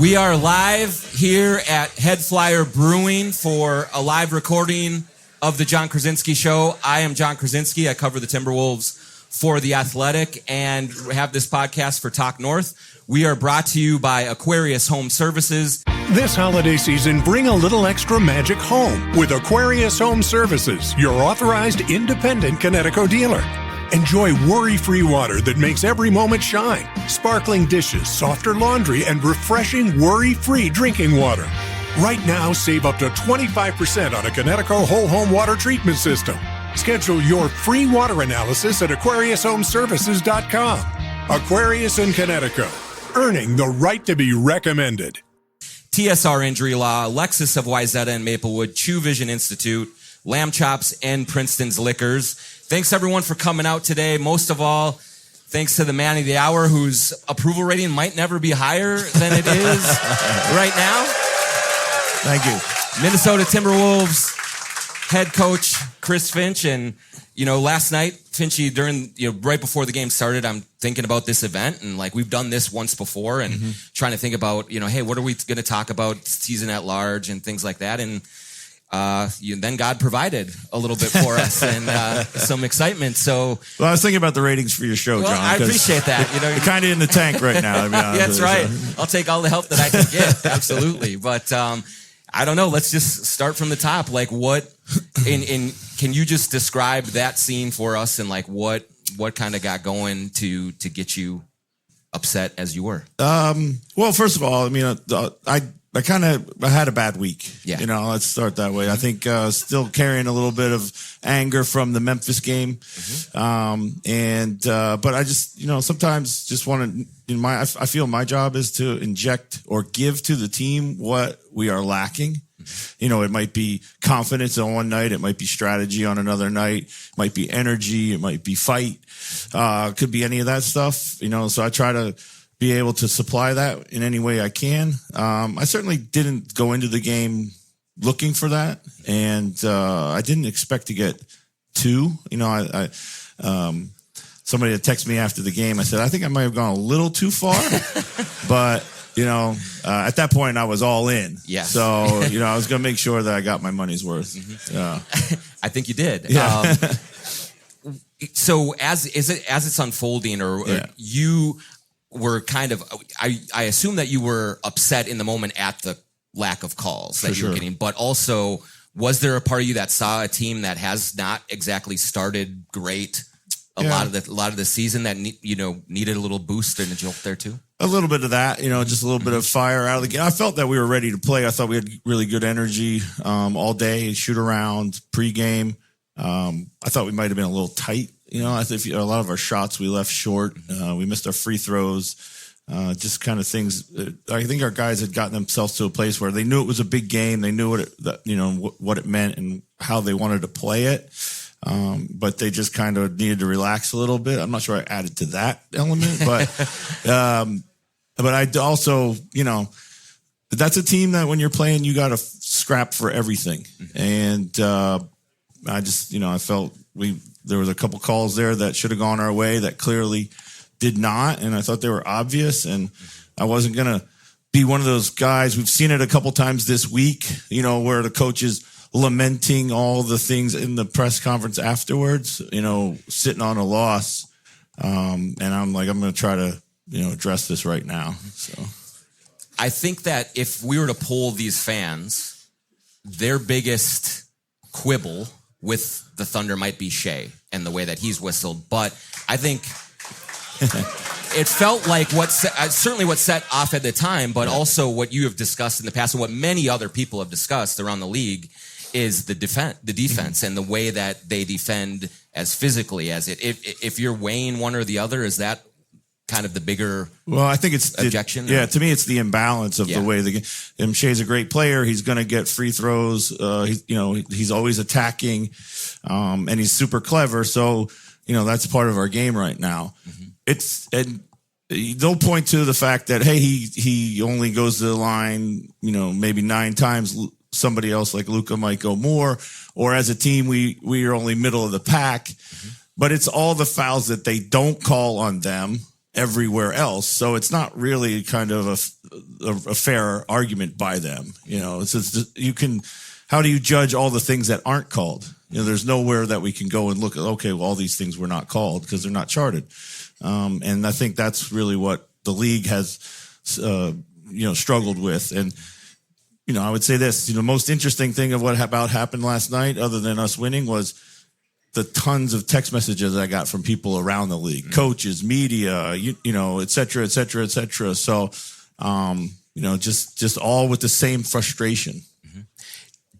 We are live here at HeadFlyer Brewing for a live recording of the John Krasinski Show. I am John Krasinski. I cover the Timberwolves for The Athletic and have this podcast for Talk North. We are brought to you by Aquarius Home Services. This holiday season, bring a little extra magic home with Aquarius Home Services, your authorized independent Connecticut dealer. Enjoy worry-free water that makes every moment shine, sparkling dishes, softer laundry, and refreshing worry-free drinking water. Right now, save up to 25% on a Connecticut whole home water treatment system. Schedule your free water analysis at AquariusHomeservices.com. Aquarius in Connecticut, earning the right to be recommended. TSR Injury Law, Lexus of Wyzetta and Maplewood, Chew Vision Institute, Lamb Chops, and Princeton's Liquors. Thanks, everyone, for coming out today. Most of all, thanks to the man of the hour whose approval rating might never be higher than it is right now. Thank you. Minnesota Timberwolves head coach Chris Finch. And, last night, Finchy, right before the game started, I'm thinking about this event. And, we've done this once before and trying to think about, hey, what are we going to talk about season at large and things like that. And then God provided a little bit for us and some excitement. So, I was thinking about the ratings for your show, John. I appreciate that. You're kind of in the tank right now. To be honest. That's right. So. I'll take all the help that I can get. Absolutely. But I don't know. Let's just start from the top. Can you just describe that scene for us and what kind of got going to get you upset as you were? Well, first of all, I had a bad week. Yeah. Let's start that way. I think still carrying a little bit of anger from the Memphis game. But I just, sometimes just want to, I feel my job is to inject or give to the team what we are lacking. It might be confidence on one night. It might be strategy on another night. It might be energy. It might be fight. Could be any of that stuff, so I try to be able to supply that in any way I can. I certainly didn't go into the game looking for that. And, I didn't expect to get two. Somebody had texted me after the game. I said, I think I might have gone a little too far, but at that point I was all in. Yes. So, I was going to make sure that I got my money's worth. I think you did. Yeah. So as it's unfolding or you were kind of, I assume that you were upset in the moment at the lack of calls that you were getting, but also was there a part of you that saw a team that has not exactly started great a lot of the season that needed a little boost and a jolt there too? A little bit of that, just a little bit of fire out of the game. I felt that we were ready to play. I thought we had really good energy all day, shoot around, pregame. I thought we might have been a little tight. I think a lot of our shots we left short. We missed our free throws. Just kind of things. I think our guys had gotten themselves to a place where they knew it was a big game. They knew what it meant and how they wanted to play it. But they just kind of needed to relax a little bit. I'm not sure I added to that element, but I also, that's a team that when you're playing, you got to scrap for everything. And I just, I felt there was a couple calls there that should have gone our way that clearly did not. And I thought they were obvious. And I wasn't going to be one of those guys. We've seen it a couple times this week, where the coach is lamenting all the things in the press conference afterwards, sitting on a loss. And I'm going to try to, address this right now. So I think that if we were to poll these fans, their biggest quibble with the Thunder might be Shea and the way that he's whistled. But I think it felt like certainly what set off at the time, but also what you have discussed in the past and what many other people have discussed around the league is the defense and the way that they defend as physically as it. If you're weighing one or the other, is that kind of the bigger I think it's objection? To me, it's the imbalance of the way the game. Shea's a great player. He's going to get free throws. He's always attacking, and he's super clever. So, that's part of our game right now. And they'll point to the fact that, hey, he only goes to the line, maybe 9 times. Somebody else like Luka might go more, or as a team, we are only middle of the pack, but it's all the fouls that they don't call on them everywhere else. So it's not really kind of a fair argument by them. It's just, how do you judge all the things that aren't called? There's nowhere that we can go and look at, okay, well, all these things were not called because they're not charted. And I think that's really what the league has, struggled with. And, I would say this, the most interesting thing of what happened last night, other than us winning, was the tons of text messages I got from people around the league, coaches, media, et cetera, et cetera, et cetera. So, just all with the same frustration.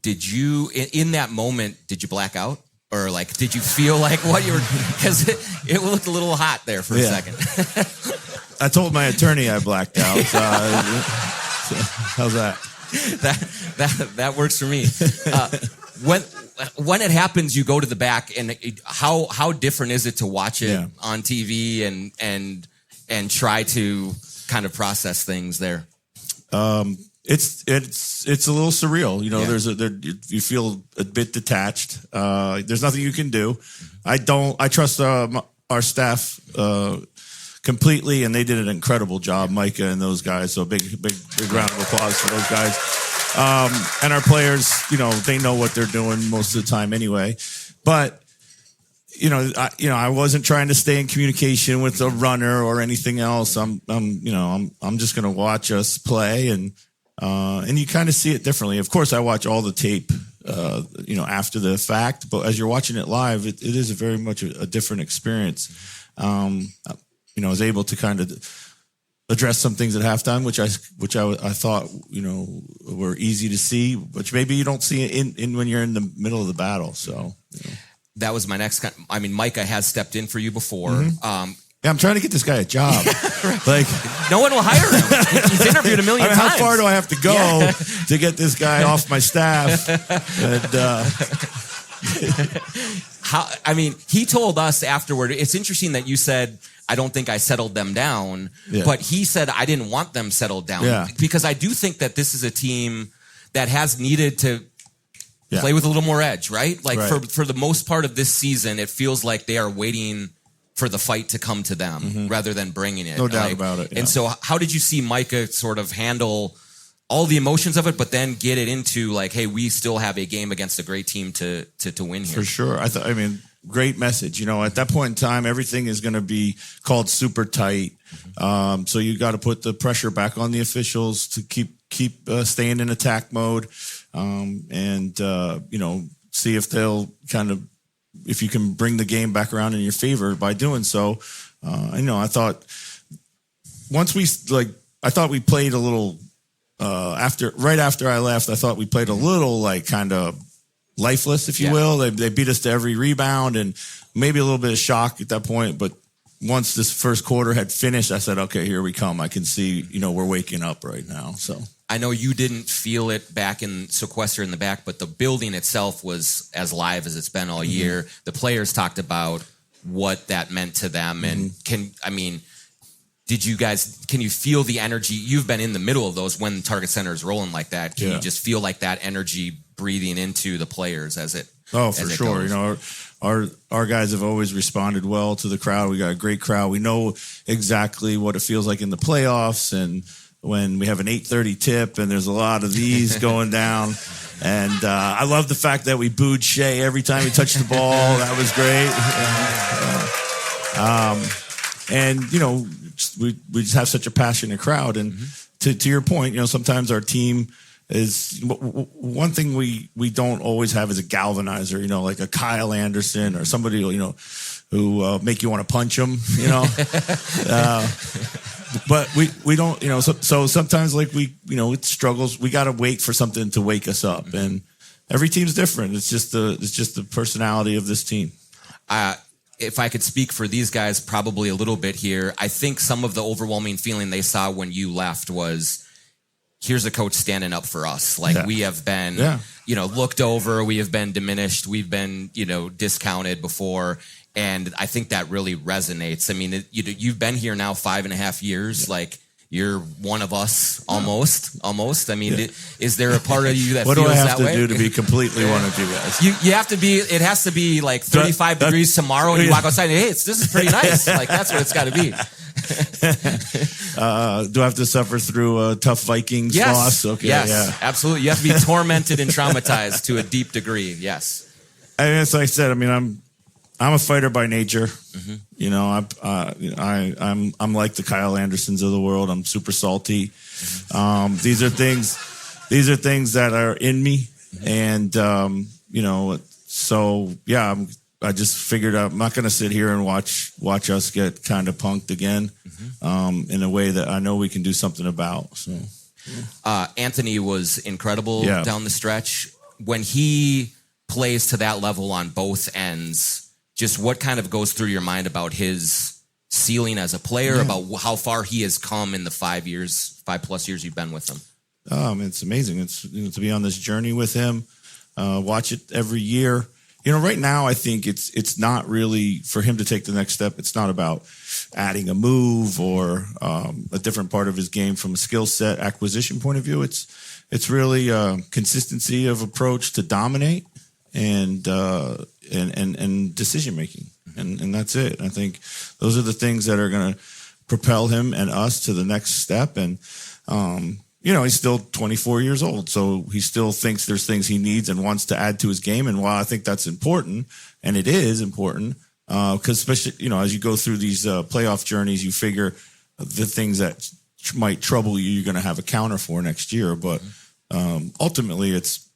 Did you, in that moment, did you black out? Or did you feel like what you were, because it looked a little hot there for a second. I told my attorney I blacked out. So how's that? That works for me. When it happens, you go to the back, and how different is it to watch it on TV and try to kind of process things there? It's a little surreal, you feel a bit detached. There's nothing you can do. I trust our staff completely, and they did an incredible job, Micah and those guys. So big round of applause for those guys. And our players, they know what they're doing most of the time anyway. But I wasn't trying to stay in communication with a runner or anything else. I'm just going to watch us play, and you kind of see it differently. Of course, I watch all the tape, after the fact, but as you're watching it live, it is very much a different experience. I was able to kind of address some things at halftime, which I thought, were easy to see, which maybe you don't see in when you're in the middle of the battle. So that was my next. Micah has stepped in for you before. Mm-hmm. I'm trying to get this guy a job. No one will hire him. He's interviewed a million times. How far do I have to go to get this guy off my staff? And, he told us afterward. It's interesting that you said, I don't think I settled them down, but he said I didn't want them settled down because I do think that this is a team that has needed to play with a little more edge, right? For the most part of this season, it feels like they are waiting for the fight to come to them rather than bringing it. No doubt about it. Yeah. And so how did you see Micah sort of handle all the emotions of it, but then get it into hey, we still have a game against a great team to win here? For sure. Great message. At that point in time, everything is going to be called super tight. So you got to put the pressure back on the officials to keep staying in attack mode, and see if they'll if you can bring the game back around in your favor by doing so. I thought we played a little right after I left. I thought we played a little kind of lifeless, if you will. They beat us to every rebound, and maybe a little bit of shock at that point. But once this first quarter had finished, I said, okay, here we come. I can see, we're waking up right now. So I know you didn't feel it back in Sequester in the back, but the building itself was as live as it's been all year. The players talked about what that meant to them. And can you feel the energy? You've been in the middle of those when Target Center is rolling like that. Can you just feel that energy breathing into the players as it? Oh, for sure. Goes? Our guys have always responded well to the crowd. We got a great crowd. We know exactly what it feels like in the playoffs, and when we have an 8:30 tip, and there's a lot of these going down. And I love the fact that we booed Shea every time he touched the ball. That was great. And we just have such a passionate crowd. And to your point, sometimes our team is one thing we don't always have is a galvanizer, like a Kyle Anderson or somebody, who make you want to punch them, but we don't, so sometimes it struggles. We got to wait for something to wake us up, and every team's different. It's just the personality of this team. If I could speak for these guys probably a little bit here, I think some of the overwhelming feeling they saw when you left was, here's a coach standing up for us. We have been, looked over. We have been diminished. We've been, discounted before. And I think that really resonates. You've been here now 5.5 years. You're one of us almost. Is there a part of you that feels that way? What do I have to do to be completely one of you guys? You have to be, it has to be 35 degrees tomorrow and you walk outside and, hey, this is pretty nice. That's what it's got to be. Do I have to suffer through a tough Vikings loss? Okay, yes, absolutely. You have to be tormented and traumatized to a deep degree. Yes. As I said, I mean, I'm a fighter by nature. You know, I'm like the Kyle Andersons of the world. I'm super salty. These are things that are in me, and you know, so yeah, I just figured out I'm not going to sit here and watch us get kind of punked again, in a way that I know we can do something about. So, Anthony was incredible down the stretch when he plays to that level on both ends. Just what kind of goes through your mind about his ceiling as a player, about how far he has come in the 5+ years you've been with him? It's amazing. It's to be on this journey with him, watch it every year. You know, right now I think it's not really for him to take the next step. It's not about adding a move or a different part of his game from a skill set acquisition point of view. It's really consistency of approach to dominate and decision making, and that's it. I think those are the things that are going to propel him and us to the next step. And you know, he's still 24 years old, so he still thinks there's things he needs and wants to add to his game. And while I think that's important, and it is important, because especially, you know, as you go through these playoff journeys, you figure the things that might trouble you, you're going to have a counter for next year. But ultimately, it's,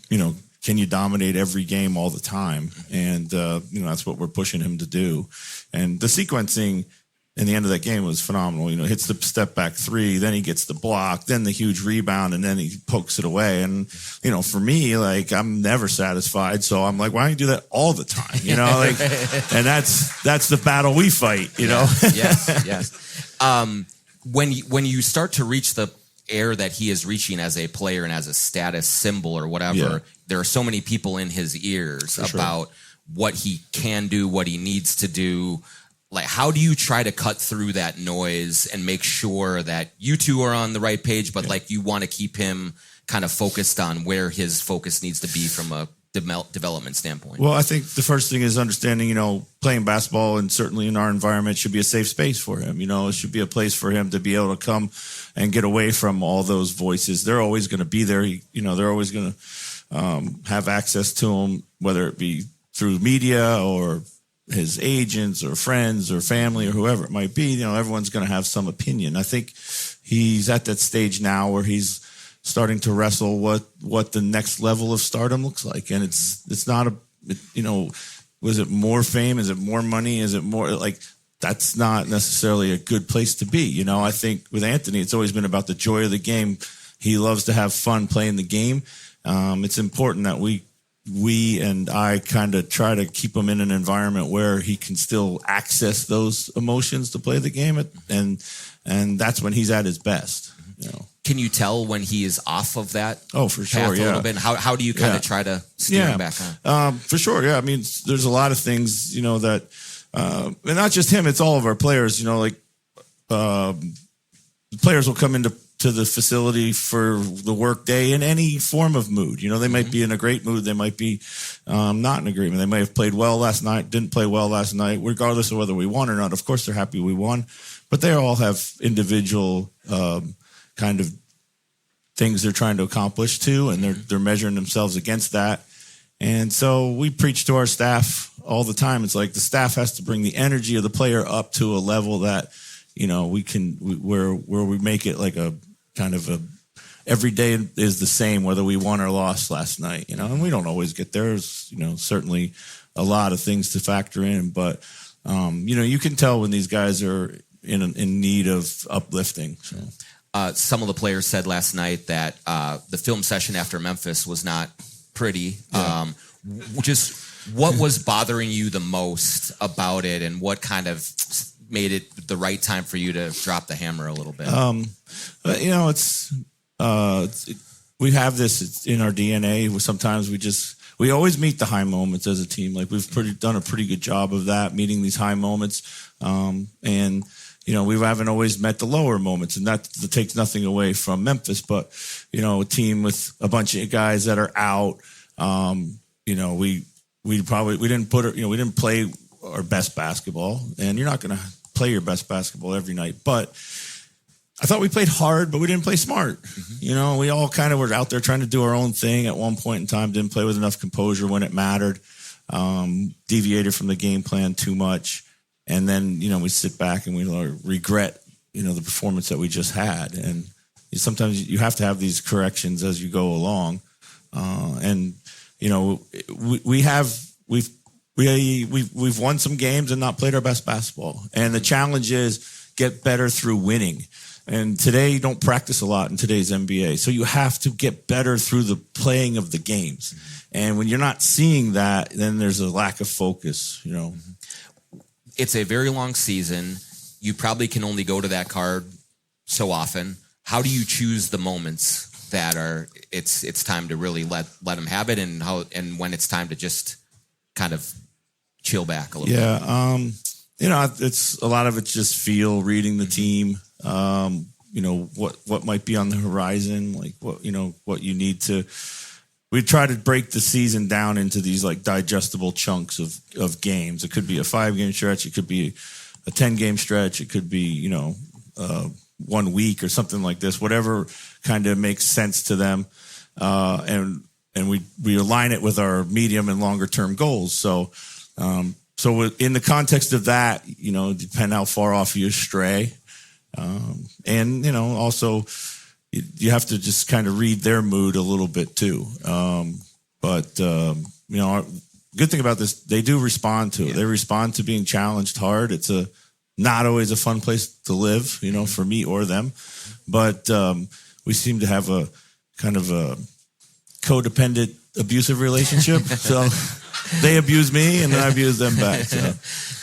you know, can you dominate every game all the time? And, you know, that's what we're pushing him to do. And the sequencing in the end of that game was phenomenal. You know, hits the step back three, then he gets the block, then the huge rebound, and then he pokes it away. And, you know, for me, like, I'm never satisfied. So I'm like, why don't you do that all the time? You know, like, and that's the battle we fight, you know? Yes. When you start to reach the air that he is reaching as a player and as a status symbol or whatever, there are so many people in his ears about what he can do, what he needs to do. Like, how do you try to cut through that noise and make sure that you two are on the right page, but like you want to keep him kind of focused on where his focus needs to be from a development standpoint? Well, I think the first thing is understanding, you know, playing basketball, and certainly in our environment, should be a safe space for him. You know, it should be a place for him to be able to come and get away from all those voices. They're always going to be there. You know, they're always going to have access to him, whether it be through media or his agents or friends or family or whoever it might be. You know, everyone's going to have some opinion. I think he's at that stage now where he's starting to wrestle what the next level of stardom looks like. And it's not you know, was it more fame? Is it more money? Is it more like, that's not necessarily a good place to be. You know, I think with Anthony, it's always been about the joy of the game. He loves to have fun playing the game. It's important that we and I kind of try to keep him in an environment where he can still access those emotions to play the game. And that's when he's at his best, you know. Can you tell when he is off of that? Oh, for sure. A little bit. How do you kind of try to steer him back on? For sure. Yeah. I mean, there's a lot of things, you know, that, and not just him, it's all of our players, you know, like, players will come into the facility for the work day in any form of mood. You know, they might be in a great mood. They might be not in agreement. They may have played well last night, didn't play well last night, regardless of whether we won or not. Of course, they're happy we won, but they all have individual kind of things they're trying to accomplish too, and they're measuring themselves against that. And so we preach to our staff all the time. It's like the staff has to bring the energy of the player up to a level that, you know, where we make it like a kind of a every day is the same, whether we won or lost last night, you know, and we don't always get there. There's, you know, certainly a lot of things to factor in, but, you know, you can tell when these guys are in need of uplifting. So. Some of the players said last night that the film session after Memphis was not pretty. Yeah. Just what was bothering you the most about it, and what kind of made it the right time for you to drop the hammer a little bit? You know, we have this in our DNA. Sometimes we always meet the high moments as a team. Like we've done a pretty good job of that, meeting these high moments. And you know, we haven't always met the lower moments, and that takes nothing away from Memphis. But you know, a team with a bunch of guys that are out, you know, we didn't play our best basketball, and you're not going to play your best basketball every night. But I thought we played hard, but we didn't play smart. You know, we all kind of were out there trying to do our own thing at one point in time, didn't play with enough composure when it mattered, deviated from the game plan too much. And then, you know, we sit back and we regret, you know, the performance that we just had. And sometimes you have to have these corrections as you go along. And, you know, we've won some games and not played our best basketball. And the challenge is get better through winning. And today you don't practice a lot in today's NBA. So you have to get better through the playing of the games. And when you're not seeing that, then there's a lack of focus, you know. It's a very long season. You probably can only go to that card so often. How do you choose the moments that are it's time to really let them have it, and when it's time to just kind of chill back a little bit? Yeah, you know, it's a lot of it's just feel, reading the team. You know, what might be on the horizon, like what you need to. We try to break the season down into these like digestible chunks of games. It could be a 5-game stretch. It could be a 10-game stretch. It could be, you know, 1 week or something like this, whatever kind of makes sense to them. And we align it with our medium and longer term goals. So in the context of that, you know, depend how far off you stray. And, you know, also you have to just kind of read their mood a little bit too. But you know, good thing about this, they do respond to it. They respond to being challenged hard. It's not always a fun place to live, you know, for me or them. But we seem to have a kind of a codependent, abusive relationship. So they abuse me and then I abuse them back. So,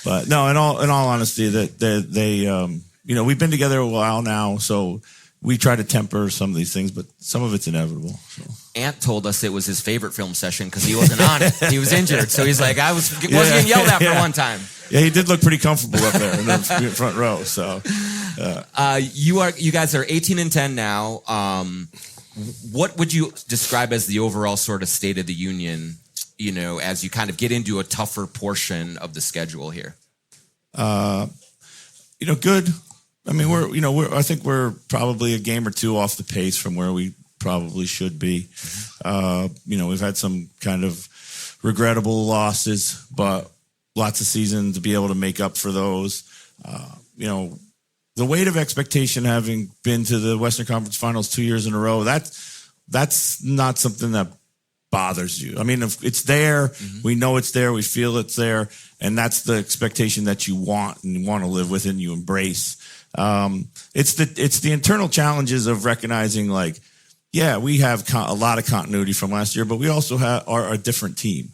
but no, in all honesty, that they you know, we've been together a while now, so we try to temper some of these things, but some of it's inevitable. So. Ant told us it was his favorite film session because he wasn't on it. He was injured, so he's like, I wasn't getting yelled at for one time. Yeah, he did look pretty comfortable up there in the front row. So, you guys are 18-10 now. What would you describe as the overall sort of state of the union? You know, as you kind of get into a tougher portion of the schedule here. You know, good. I mean, I think we're probably a game or two off the pace from where we probably should be. You know, we've had some kind of regrettable losses, but lots of seasons to be able to make up for those. You know, the weight of expectation, having been to the Western Conference Finals 2 years in a row, that's not something that bothers you. I mean, if it's there, we know it's there, we feel it's there, and that's the expectation that you want and you want to live with and you embrace. It's the internal challenges of recognizing, like, yeah, we have a lot of continuity from last year, but we also are a different team.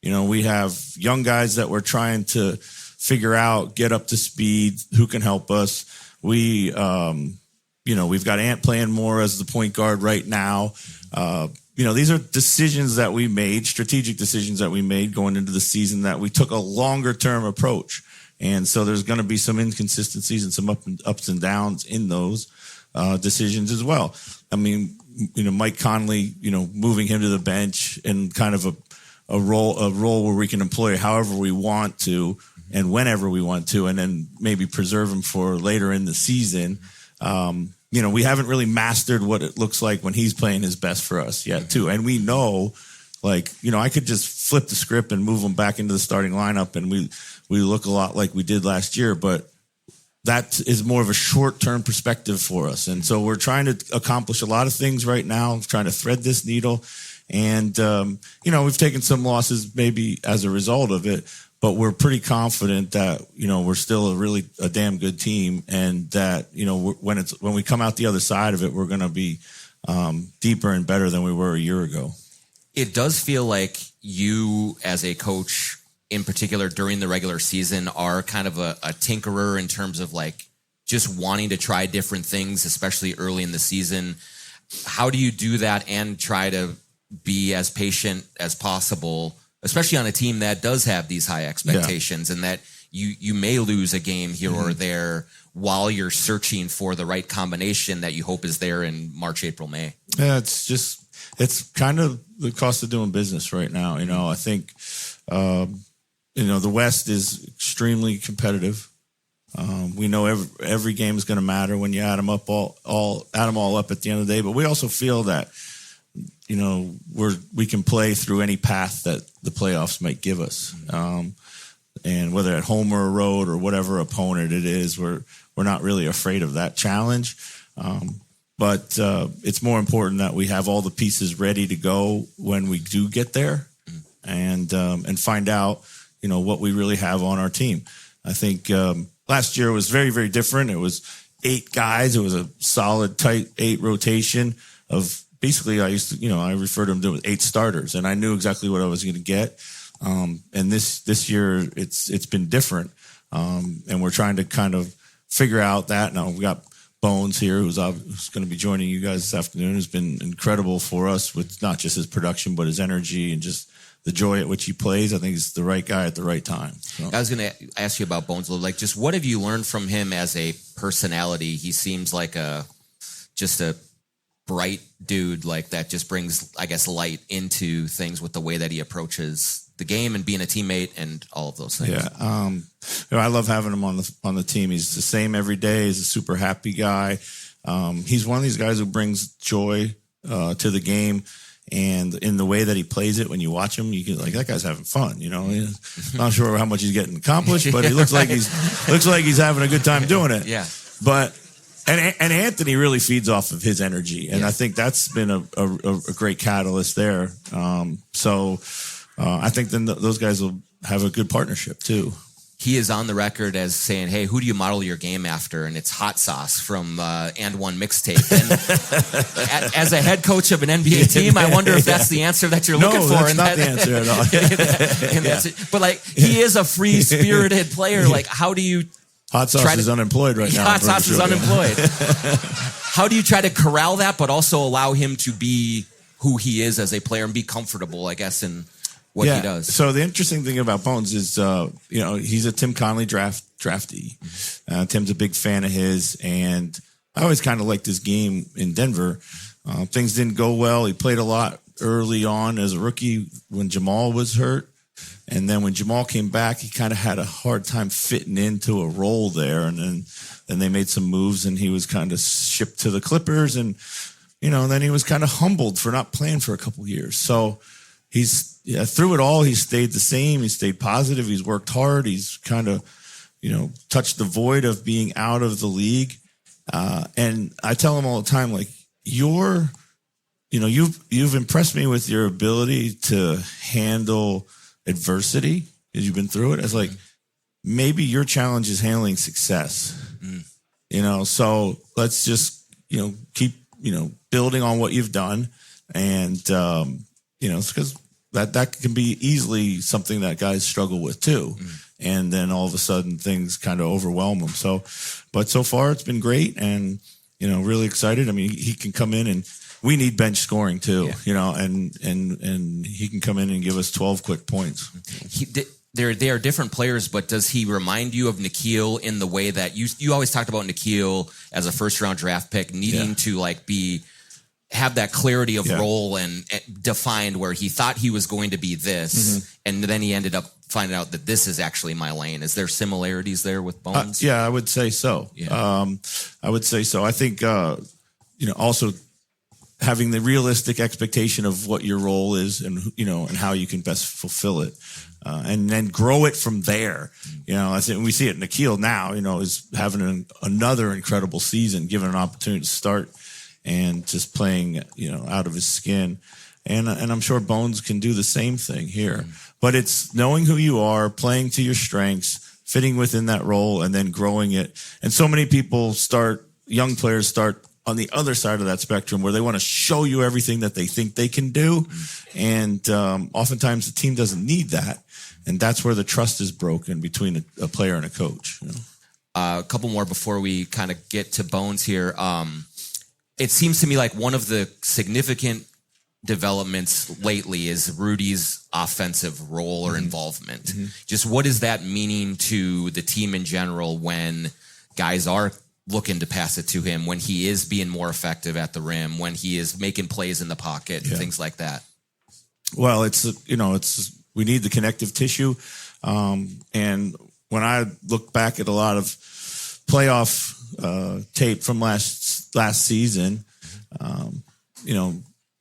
You know, we have young guys that we're trying to figure out, get up to speed, who can help us. We, you know, we've got Ant playing more as the point guard right now. You know, these are decisions that we made, strategic decisions that we made going into the season, that we took a longer term approach. And so there's going to be some inconsistencies and some ups and downs in those decisions as well. I mean, you know, Mike Conley, you know, moving him to the bench and kind of a role where we can employ however we want to and whenever we want to, and then maybe preserve him for later in the season. You know, we haven't really mastered what it looks like when he's playing his best for us yet, too. And we know, like, you know, I could just flip the script and move him back into the starting lineup, and we look a lot like we did last year, but that is more of a short-term perspective for us. And so we're trying to accomplish a lot of things right now, trying to thread this needle. And, you know, we've taken some losses maybe as a result of it, but we're pretty confident that, you know, we're still a damn good team, and that, you know, when we come out the other side of it, we're going to be deeper and better than we were a year ago. It does feel like you, as a coach, in particular during the regular season, are kind of a tinkerer in terms of like just wanting to try different things, especially early in the season. How do you do that and try to be as patient as possible, especially on a team that does have these high expectations, and that you may lose a game here or there while you're searching for the right combination that you hope is there in March, April, May? Yeah, it's kind of the cost of doing business right now. You know, I think, you know, the West is extremely competitive. We know every game is going to matter when you add them up add them all up at the end of the day. But we also feel that, you know, we can play through any path that the playoffs might give us. And whether at home or a road or whatever opponent it is, we're not really afraid of that challenge. But it's more important that we have all the pieces ready to go when we do get there, and find out, you know, what we really have on our team. I think last year was very, very different. It was 8 guys. It was a solid, tight 8 rotation of basically, I refer to them to 8 starters, and I knew exactly what I was going to get. And this year it's been different. And we're trying to kind of figure out that. Now we got Bones here, who's going to be joining you guys this afternoon, who's been incredible for us with not just his production, but his energy and just the joy at which he plays. I think he's the right guy at the right time. So. I was going to ask you about Bones a little, like, just what have you learned from him as a personality? He seems like just a bright dude, like that just brings, I guess, light into things with the way that he approaches the game and being a teammate and all of those things. Yeah. I love having him on the team. He's the same every day. He's a super happy guy. He's one of these guys who brings joy to the game. And in the way that he plays it, when you watch him, you can like, that guy's having fun. You know, not sure how much he's getting accomplished, but he looks like he's having a good time doing it. Yeah. But and Anthony really feeds off of his energy, and I think that's been a great catalyst there. I think then those guys will have a good partnership too. He is on the record as saying, "Hey, who do you model your game after?" And it's Hot Sauce from And One mixtape. And as a head coach of an NBA team, I wonder if that's the answer that you're looking for. No, that's not the answer at all. But like, he is a free-spirited player. Like, how do you? Hot Sauce is unemployed right now. Hot Sauce is unemployed. How do you try to corral that, but also allow him to be who he is as a player and be comfortable, I guess, in what he does? So the interesting thing about Bones is, he's a Tim Conley draftee. Tim's a big fan of his, and I always kind of liked his game in Denver. Things didn't go well. He played a lot early on as a rookie when Jamal was hurt. And then when Jamal came back, he kind of had a hard time fitting into a role there. And then they made some moves, and he was kind of shipped to the Clippers. And, then he was kind of humbled for not playing for a couple years. So through it all, he stayed the same. He stayed positive. He's worked hard. He's kind of, touched the void of being out of the league. And I tell him all the time, like, you've impressed me with your ability to handle adversity as you've been through it. It's like, maybe your challenge is handling success. So let's just, keep, building on what you've done. And, it's because that can be easily something that guys struggle with too. And then all of a sudden things kind of overwhelm them. But so far it's been great, and, really excited. I mean, he can come in, and we need bench scoring too, and he can come in and give us 12 quick points. They are different players, but does he remind you of Nikhil in the way that you always talked about Nikhil as a first round draft pick needing to have that clarity of role and defined, where he thought he was going to be this, and then he ended up finding out that this is actually my lane. Is there similarities there with Bones? I would say so. Yeah. I would say so. I think, also having the realistic expectation of what your role is, and, and how you can best fulfill it. And then grow it from there. I think we see it in Nikhil now, is having another incredible season, given an opportunity to start and just playing, out of his skin. And I'm sure Bones can do the same thing here. But it's knowing who you are, playing to your strengths, fitting within that role, and then growing it. And so many young players start on the other side of that spectrum, where they want to show you everything that they think they can do. And oftentimes the team doesn't need that. And that's where the trust is broken between a player and a coach. A couple more before we kind of get to Bones here. It seems to me like one of the significant developments lately is Rudy's offensive role or involvement. Just what is that meaning to the team in general when guys are looking to pass it to him, when he is being more effective at the rim, when he is making plays in the pocket, and things like that? Well, we need the connective tissue. And when I look back at a lot of playoff tape from last season,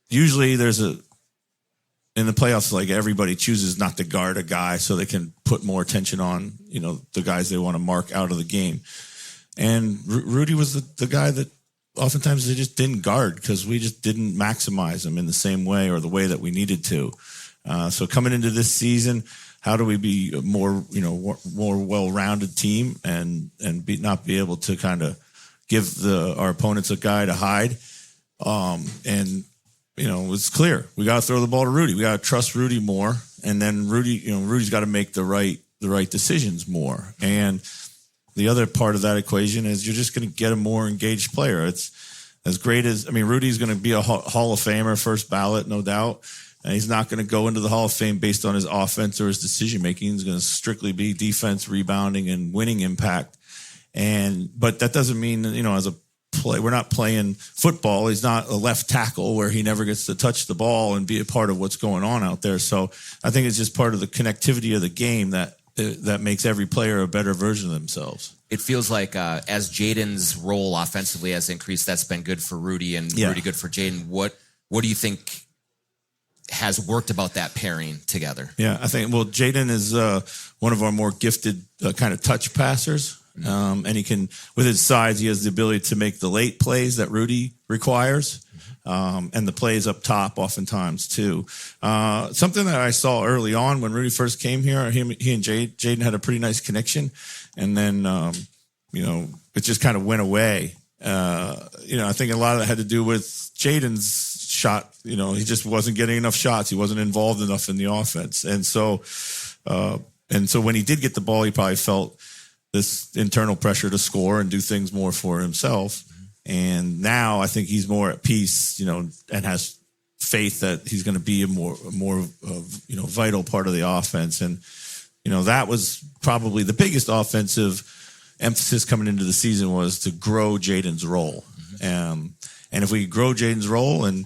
usually there's in the playoffs, like everybody chooses not to guard a guy so they can put more attention on, the guys they want to mark out of the game. And Rudy was the guy that oftentimes they just didn't guard because we just didn't maximize him in the same way or the way that we needed to. So coming into this season, how do we be a more well-rounded team and not be able to kind of give our opponents a guy to hide? It's clear we got to throw the ball to Rudy. We got to trust Rudy more, and then Rudy's got to make the right decisions more. And the other part of that equation is you're just going to get a more engaged player. It's as great as Rudy's going to be a Hall of Famer, first ballot, no doubt. And he's not going to go into the Hall of Fame based on his offense or his decision making. He's going to strictly be defense, rebounding, and winning impact. But that doesn't mean as a play, we're not playing football. He's not a left tackle where he never gets to touch the ball and be a part of what's going on out there. So I think it's just part of the connectivity of the game that makes every player a better version of themselves. It feels like as Jaden's role offensively has increased, that's been good for Rudy and Rudy good for Jaden. What do you think has worked about that pairing together? Yeah, I think, Jaden is one of our more gifted kind of touch passers. And he can, with his size, he has the ability to make the late plays that Rudy requires. And the plays up top oftentimes too. Something that I saw early on when Rudy first came here, he and Jaden had a pretty nice connection. And then, it just kind of went away. I think a lot of that had to do with Jaden's shot. He just wasn't getting enough shots. He wasn't involved enough in the offense. And so when he did get the ball, he probably felt this internal pressure to score and do things more for himself. And now I think he's more at peace, and has faith that he's going to be a more vital part of the offense. And, that was probably the biggest offensive emphasis coming into the season was to grow Jaden's role. And if we grow Jaden's role and,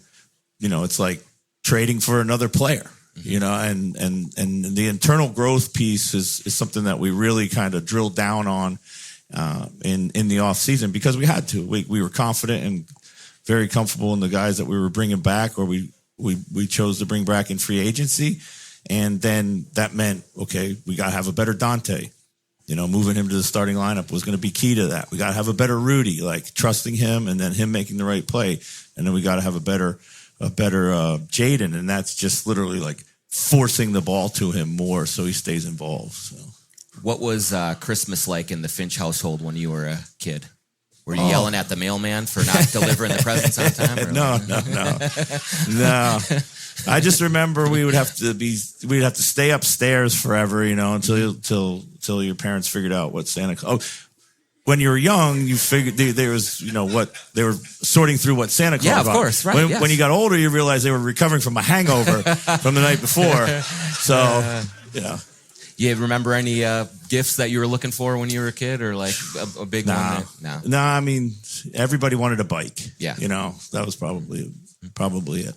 it's like trading for another player, and the internal growth piece is something that we really kind of drilled down on in the off season because we had to. We were confident and very comfortable in the guys that we were bringing back, or we chose to bring back in free agency, and then that meant we got to have a better Dante. Moving him to the starting lineup was going to be key to that. We got to have a better Rudy, like trusting him and then him making the right play, and then we got to have a better Jaden, and that's just literally like forcing the ball to him more so he stays involved. So. What was Christmas like in the Finch household when you were a kid? Were you yelling at the mailman for not delivering the presents on time? Or No. I just remember we'd have to stay upstairs forever, until your parents figured out what Santa Claus. Oh, when you were young, you figured there was, what they were sorting through what Santa Claus. Yeah, of course, right. When you got older, you realized they were recovering from a hangover from the night before. So, You remember any gifts that you were looking for when you were a kid, or like a big one? No. I mean, everybody wanted a bike. Yeah, that was probably it.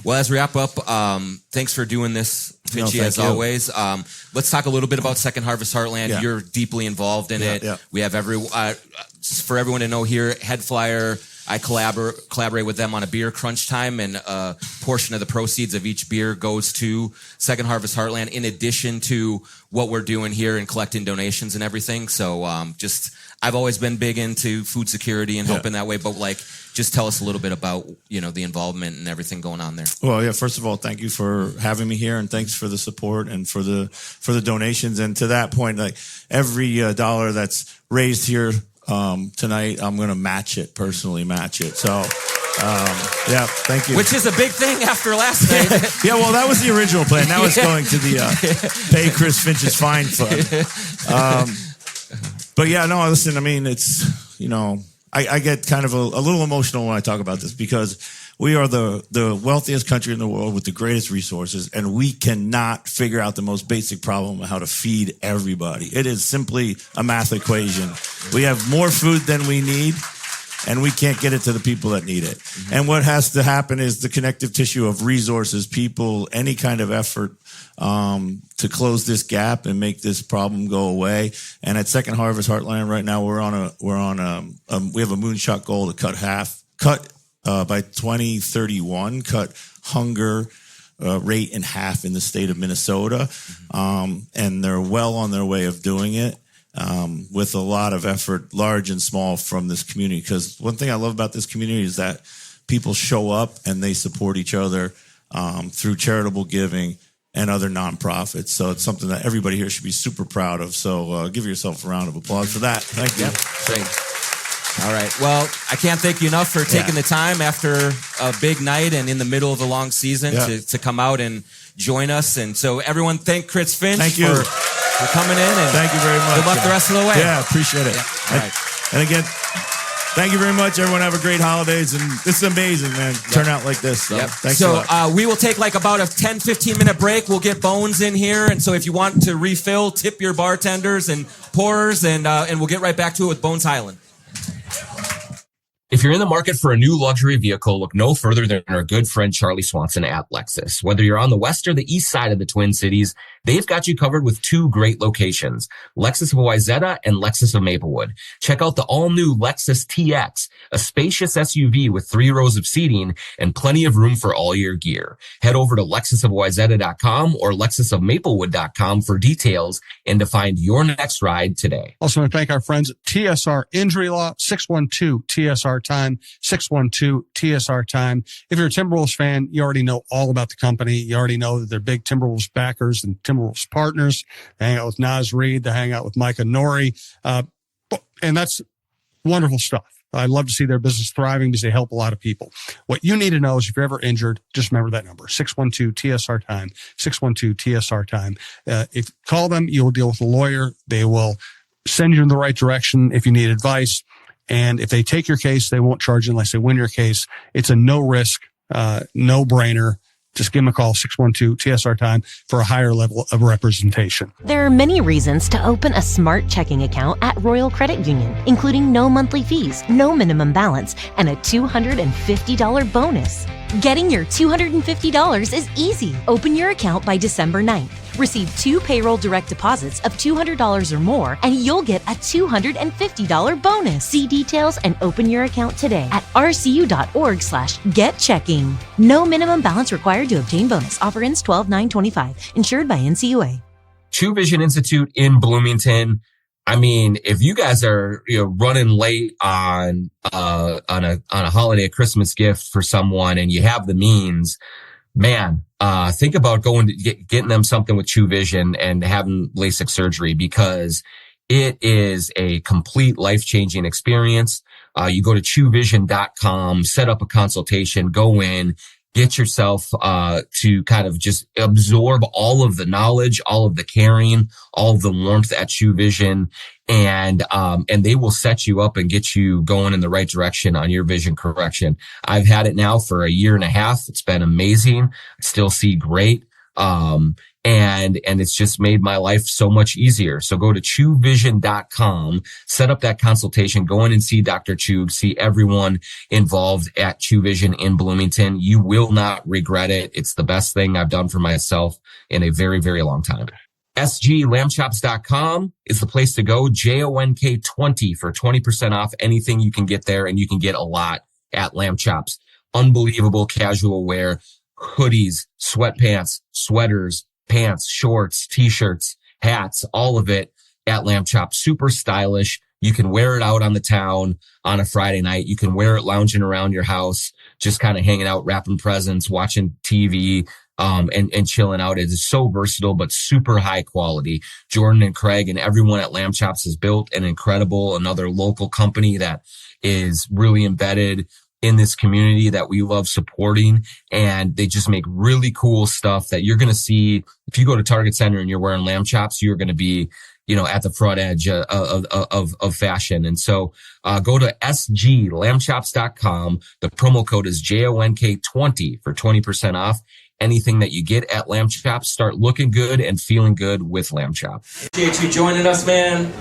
Well, as we wrap up, thanks for doing this, Finchy, as always. Let's talk a little bit about Second Harvest Heartland. Yeah. You're deeply involved in it. Yeah. We have for everyone to know here, HeadFlyer, I collaborate with them on a beer crunch time, and a portion of the proceeds of each beer goes to Second Harvest Heartland, in addition to what we're doing here and collecting donations and everything. So I've always been big into food security and helping that way, but just tell us a little bit about, the involvement and everything going on there. Well, yeah, first of all, thank you for having me here, and thanks for the support and for the donations. And to that point, like every dollar that's raised here tonight, I'm going to personally match it. So, thank you. Which is a big thing after last night. Yeah, well, that was the original plan. Now it's going to the Pay Chris Finch's Fine Fund. But yeah, no, listen, I mean, it's, I get kind of a little emotional when I talk about this because we are the wealthiest country in the world with the greatest resources, and we cannot figure out the most basic problem of how to feed everybody. It is simply a math equation. We have more food than we need, and we can't get it to the people that need it. And what has to happen is the connective tissue of resources, people, any kind of effort to close this gap and make this problem go away. And at Second Harvest Heartland right now, we have a moonshot goal to cut by 2031, cut hunger rate in half in the state of Minnesota. And they're well on their way of doing it. With a lot of effort, large and small, from this community. Because one thing I love about this community is that people show up and they support each other through charitable giving and other nonprofits. So it's something that everybody here should be super proud of. So give yourself a round of applause for that. Thank you. Great. All right. Well, I can't thank you enough for taking the time after a big night and in the middle of the long season to come out and join us. And so everyone, thank Chris Finch for coming in. And thank you very much. Good luck the rest of the way. Yeah, appreciate it. Yeah. All right. And again, thank you very much. Everyone have a great holidays. And this is amazing, man. Turn out like this. So thanks a lot. We will take like about a 10, 15-minute break. We'll get Bones in here. And so if you want to refill, tip your bartenders and pourers. And we'll get right back to it with Bones Hyland. If you're in the market for a new luxury vehicle, look no further than our good friend Charlie Swanson at Lexus. Whether you're on the west or the east side of the Twin Cities, they've got you covered with two great locations, Lexus of Wayzata and Lexus of Maplewood. Check out the all-new Lexus TX, a spacious SUV with 3 rows of seating and plenty of room for all your gear. Head over to lexusofwayzata.com or lexusofmaplewood.com for details and to find your next ride today. Also want to thank our friends at TSR Injury Law, 612-TSR Time, 612-TSR Time. If you're a Timberwolves fan, you already know all about the company. You already know that they're big Timberwolves backers and Timberwolves partners. They hang out with Naz Reid. They hang out with Micah Nori. And that's wonderful stuff. I love to see their business thriving because they help a lot of people. What you need to know is if you're ever injured, just remember that number, 612-TSR Time, 612-TSR Time. If you call them, you'll deal with a lawyer. They will send you in the right direction if you need advice. And if they take your case, they won't charge you unless they win your case. It's a no risk, no brainer. Just give them a call, 612-TSR Time, for a higher level of representation. There are many reasons to open a smart checking account at Royal Credit Union, including no monthly fees, no minimum balance, and a $250 bonus. Getting your $250 is easy. Open your account by December 9th. Receive 2 payroll direct deposits of $200 or more, and you'll get a $250 bonus. See details and open your account today at rcu.org/getchecking. No minimum balance required to obtain bonus. Offer ends 12/9/25. Insured by NCUA. True Vision Institute in Bloomington. I mean, if you guys are running late on a holiday, a Christmas gift for someone, and you have the means, man, think about going to getting them something with True Vision and having LASIK surgery, because it is a complete life-changing experience. You go to truevision.com, set up a consultation, go in, get yourself to kind of just absorb all of the knowledge, all of the caring, all of the warmth at True Vision, and they will set you up and get you going in the right direction on your vision correction. I've had it now for 1.5 years. It's been amazing. I still see great. And it's just made my life so much easier. So go to truevision.com, set up that consultation, go in and see Dr. Chug, see everyone involved at True Vision in Bloomington. You will not regret it. It's the best thing I've done for myself in a very, very long time. SGLambchops.com is the place to go. JONK20 for 20% off anything you can get there, and you can get a lot at Lamb Chops. Unbelievable casual wear, hoodies, sweatpants, sweaters, pants, shorts, t-shirts, hats, all of it at Lamb Chop. Super stylish. You can wear it out on the town on a Friday night. You can wear it lounging around your house, just kind of hanging out, wrapping presents, watching TV, and chilling out. It is so versatile, but super high quality. Jordan and Craig and everyone at Lamb Chops has built another local company that is really embedded in this community that we love supporting, and they just make really cool stuff that you're going to see. If you go to Target Center and you're wearing Lamb Chops, you're going to be, at the front edge of fashion. And so, go to sglambchops.com. The promo code is JONK20 for 20% off. Anything that you get at Lamb Chops, start looking good and feeling good with Lamb Chop. Appreciate you joining us, man.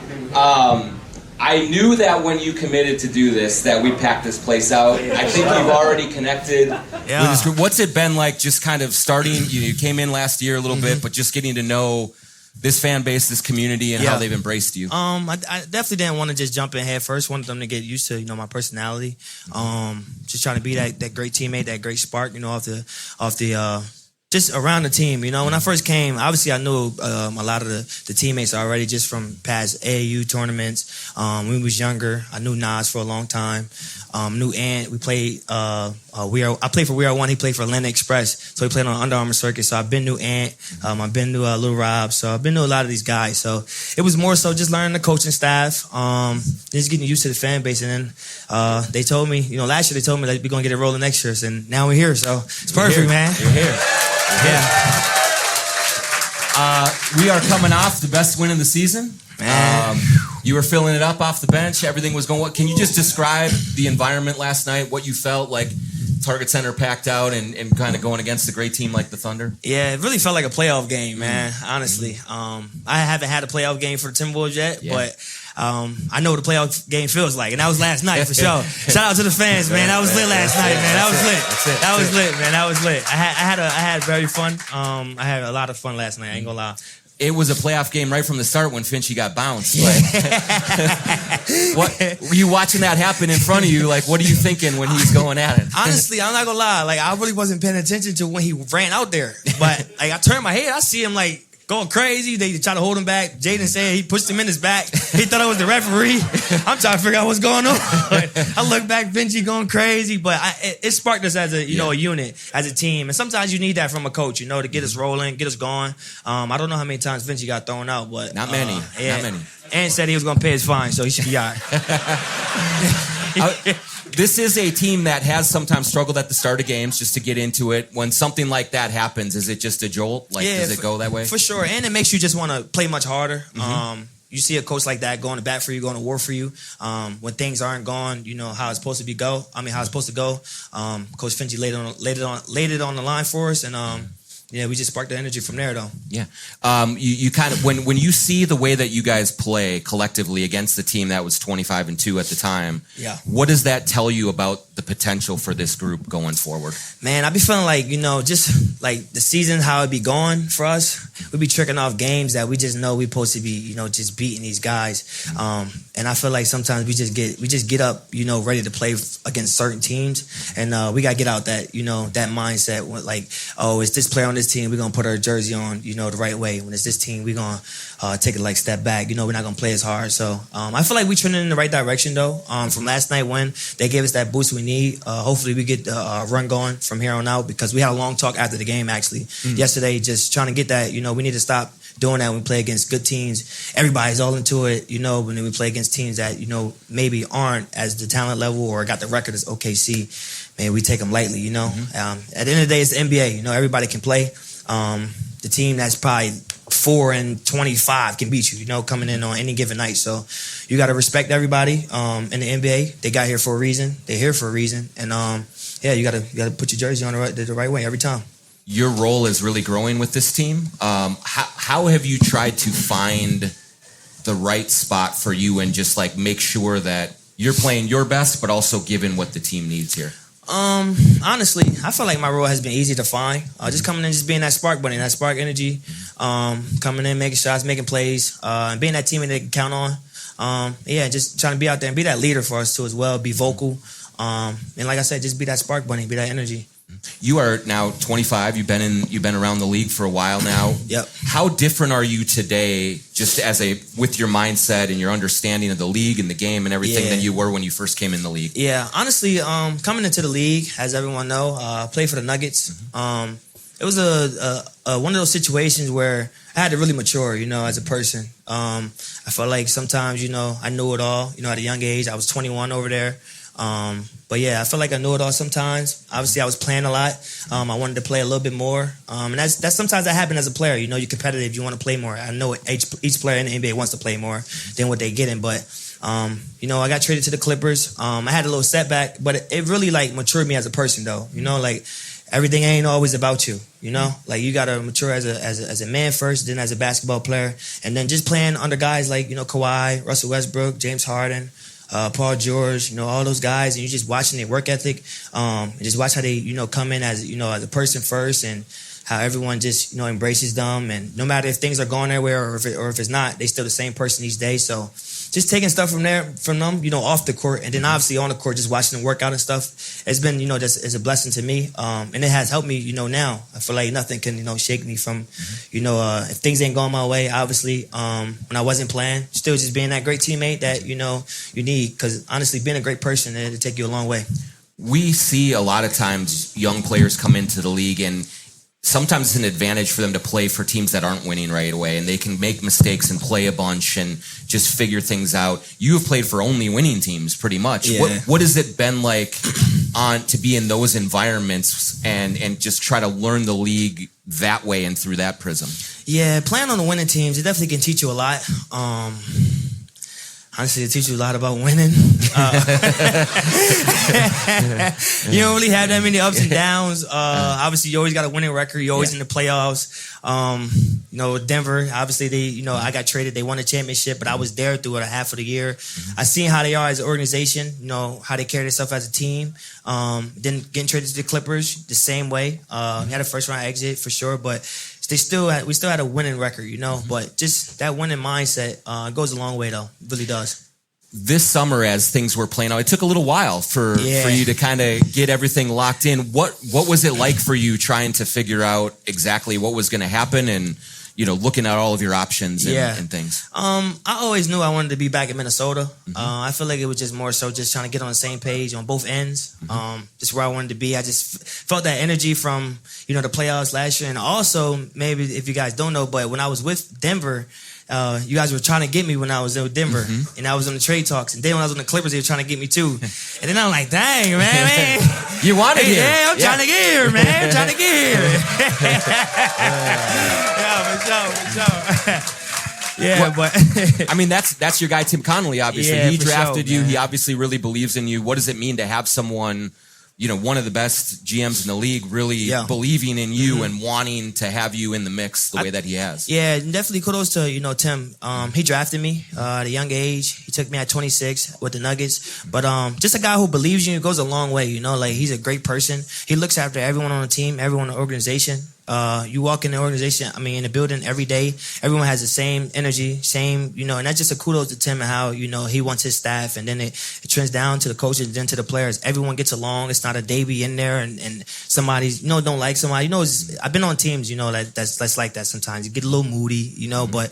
I knew that when you committed to do this, that we'd pack this place out. I think you've already connected with this group. What's it been like just kind of starting? You came in last year a little bit, but just getting to know this fan base, this community, and how they've embraced you. I definitely didn't want to just jump in head first. Wanted them to get used to, my personality. Just trying to be that great teammate, that great spark, off the just around the team. When I first came, obviously I knew a lot of the teammates already just from past AAU tournaments. When we was younger, I knew Nas for a long time. Knew Ant. We played. I played for We Are One. He played for Atlanta Express, so he played on Under Armour circuit. So I've been to Ant. I've been to Lil Rob. So I've been to a lot of these guys. So it was more so just learning the coaching staff, just getting used to the fan base. And then they told me, last year they told me that we're gonna get it rolling next year, and now we're here. So it's perfect, man. You're here. Yeah. We are coming off the best win of the season. You were filling it up off the bench. Everything was going. Can you just describe the environment last night? What you felt like? Target Center packed out and kind of going against a great team like the Thunder? Yeah, it really felt like a playoff game, man. Honestly, I haven't had a playoff game for the Timberwolves yet, but I know what a playoff game feels like, and that was last night for sure. Shout out to the fans, man. That was lit last night, man. That was lit. That was lit, man. That was lit. I had very fun. I had a lot of fun last night. I ain't gonna lie. It was a playoff game right from the start when Finch got bounced. What were you watching that happen in front of you? Like, what are you thinking when he's going at it? Honestly, I'm not gonna lie. Like, I really wasn't paying attention to when he ran out there. But like, I turned my head, I see him like going crazy. They try to hold him back. Jaden said he pushed him in his back. He thought I was the referee. I'm trying to figure out what's going on. I look back, Vinci going crazy, but it sparked us as a a unit, as a team. And sometimes you need that from a coach, to get us rolling, get us going. I don't know how many times Vinci got thrown out, but not many. Not many. And said he was going to pay his fine, so he should be all right. This is a team that has sometimes struggled at the start of games, just to get into it. When something like that happens, is it just a jolt? Does it go that way? For sure. And it makes you just want to play much harder. You see a coach like that going to bat for you, going to war for you. When things aren't going, how it's supposed to go. Coach Finch laid it on the line for us, and we just sparked the energy from there, though. Yeah. You kind of, when you see the way that you guys play collectively against the team that was 25-2 at the time, what does that tell you about the potential for this group going forward? Man, I be feeling like, just like the season, how it be going for us, we be tricking off games that we just know we supposed to be, just beating these guys. And I feel like sometimes we just get up, ready to play against certain teams. And we got to get out that, that mindset, like, oh, it's this player on this team, we're going to put our jersey on, the right way. When it's this team, we're going to take it step back. We're not going to play as hard. So I feel like we're trending in the right direction, though. From last night when they gave us that boost we need, hopefully we get a run going from here on out, because we had a long talk after the game, actually. Yesterday, just trying to get that, we need to stop doing that when we play against good teams. Everybody's all into it, when we play against teams that, maybe aren't as the talent level or got the record as OKC. Man, we take them lightly, At the end of the day, it's the NBA. Everybody can play. The team that's probably 4-25 can beat you, coming in on any given night. So you got to respect everybody in the NBA. They got here for a reason. They're here for a reason. And, you got to put your jersey on the right way every time. Your role is really growing with this team. How have you tried to find the right spot for you and just make sure that you're playing your best, but also given what the team needs here? Honestly, I feel like my role has been easy to find. Just coming in, just being that spark bunny, that spark energy. Coming in, making shots, making plays, and being that teammate they can count on. Just trying to be out there and be that leader for us too as well. Be vocal, and like I said, just be that spark bunny, be that energy. You are now 25. You've been around the league for a while now. Yep. How different are you today, just with your mindset and your understanding of the league and the game and everything, than you were when you first came in the league? Yeah, honestly, coming into the league, as everyone know, I played for the Nuggets. It was a one of those situations where I had to really mature, as a person. I felt like sometimes, I knew it all. At a young age, I was 21 over there. But I feel like I knew it all sometimes. Obviously, I was playing a lot. I wanted to play a little bit more. And that's sometimes that happens as a player. You're competitive. You want to play more. I know each player in the NBA wants to play more than what they're getting. But, I got traded to the Clippers. I had a little setback, but it really, matured me as a person, though. everything ain't always about you, you know? Like, you got to mature as a man first, then as a basketball player, and then just playing under guys like, you know, Kawhi, Russell Westbrook, James Harden, Paul George, you know, all those guys, and you just watching their work ethic, and just watch how they, you know, come in as, you know, as a person first, and how everyone just, you know, embraces them, and no matter if things are going their way or if it's not, they still the same person each day. So just taking stuff from them, you know, off the court, and then obviously on the court, just watching them work out and stuff. It's been, you know, just is a blessing to me, and it has helped me, you know. Now I feel like nothing can, you know, shake me from, you know, if things ain't going my way. Obviously, when I wasn't playing, still just being that great teammate that, you know, you need, because honestly, being a great person, it'll take you a long way. We see a lot of times young players come into the league, and sometimes it's an advantage for them to play for teams that aren't winning right away, and they can make mistakes and play a bunch and just figure things out. You have played for only winning teams pretty much. Yeah. What has it been like to be in those environments and just try to learn the league that way and through that prism? Yeah, playing on the winning teams, it definitely can teach you a lot. Honestly, it teaches you a lot about winning. You don't really have that many ups and downs. Obviously, you always got a winning record. You're always in the playoffs. You know, Denver, obviously, they, you know, I got traded. They won a championship, but I was there through a half of the year. I seen how they are as an organization, you know, how they carry themselves as a team. Then getting traded to the Clippers the same way. We had a first round exit for sure, but we still had a winning record, you know. But just that winning mindset goes a long way, though. It really does. This summer, as things were playing out, it took a little while for you to kind of get everything locked in. What was it like for you trying to figure out exactly what was going to happen, and, you know, looking at all of your options and things? I always knew I wanted to be back in Minnesota. I feel like it was just more so just trying to get on the same page on both ends. Just where I wanted to be. I just felt that energy from, you know, the playoffs last year. And also, maybe if you guys don't know, but when I was with Denver, you guys were trying to get me when I was in Denver, and I was on the trade talks. And then when I was on the Clippers, they were trying to get me too. And then I'm like, dang, man. You wanted here. Yeah, I'm trying to get here, man. I'm trying to get here. For sure. Yeah, but I mean, that's your guy, Tim Connolly, obviously. Yeah, he for drafted sure, you. man. He obviously really believes in you. What does it mean to have someone, you know, one of the best GMs in the league, really believing in you and wanting to have you in the mix the way that he has? Yeah, definitely kudos to, you know, Tim. He drafted me at a young age. He took me at 26 with the Nuggets. But just a guy who believes in you goes a long way, you know. Like, he's a great person. He looks after everyone on the team, everyone in the organization. You walk in the organization, I mean, in the building every day, everyone has the same energy, same, you know, and that's just a kudos to Tim and how, you know, he wants his staff, and then it trends down to the coaches, then to the players. Everyone gets along. It's not a Davey in there and somebody's, you know, don't like somebody. You know, I've been on teams, you know, that's like that sometimes. You get a little moody, you know, but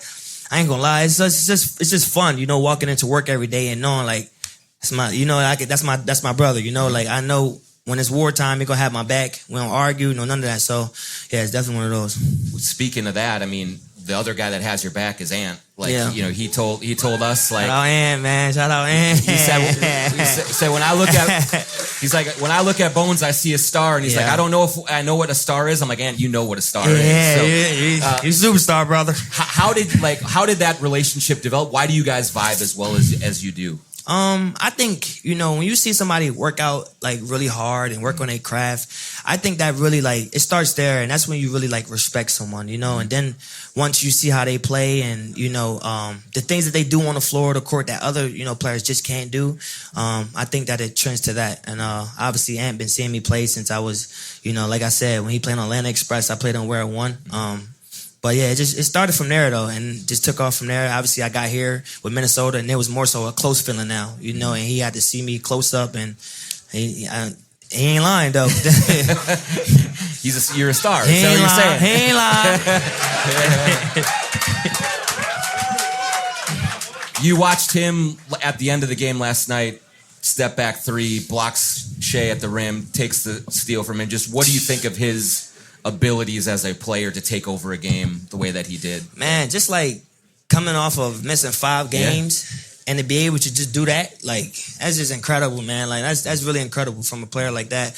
I ain't gonna lie. It's just fun, you know, walking into work every day and knowing, like, it's my, you know, that's my brother, you know, like, I know when it's wartime, he gonna have my back. We don't argue, no, none of that. So, yeah, it's definitely one of those. Speaking of that, I mean, the other guy that has your back is Ant. Like, you know, he told us, like, shout out Ant, man. Shout out Ant. He said when I look at, he's like, when I look at Bones, I see a star, and he's like, I don't know if I know what a star is. I'm like, Ant, you know what a star is. So, he's a superstar, brother. How did that relationship develop? Why do you guys vibe as well as you do? I think, you know, when you see somebody work out, like, really hard and work on their craft, I think that really, like, it starts there, and that's when you really, like, respect someone, you know. And then once you see how they play and, you know, the things that they do on the floor or the court that other, you know, players just can't do, I think that it trends to that. And obviously Ant been seeing me play since I was, you know, like I said, when he played on Atlanta Express, I played on Where It Won. But yeah, it started from there though, and just took off from there. Obviously, I got here with Minnesota, and it was more so a close feeling now, you know. And he had to see me close up, and he ain't lying though. You're a star. He ain't lying. He ain't lying. You watched him at the end of the game last night. Step back three, blocks Shea at the rim, takes the steal from him. Just what do you think of his abilities as a player to take over a game the way that he did? Man, just like coming off of missing 5 games and to be able to just do that, like, that's just incredible, man. Like, that's really incredible from a player like that,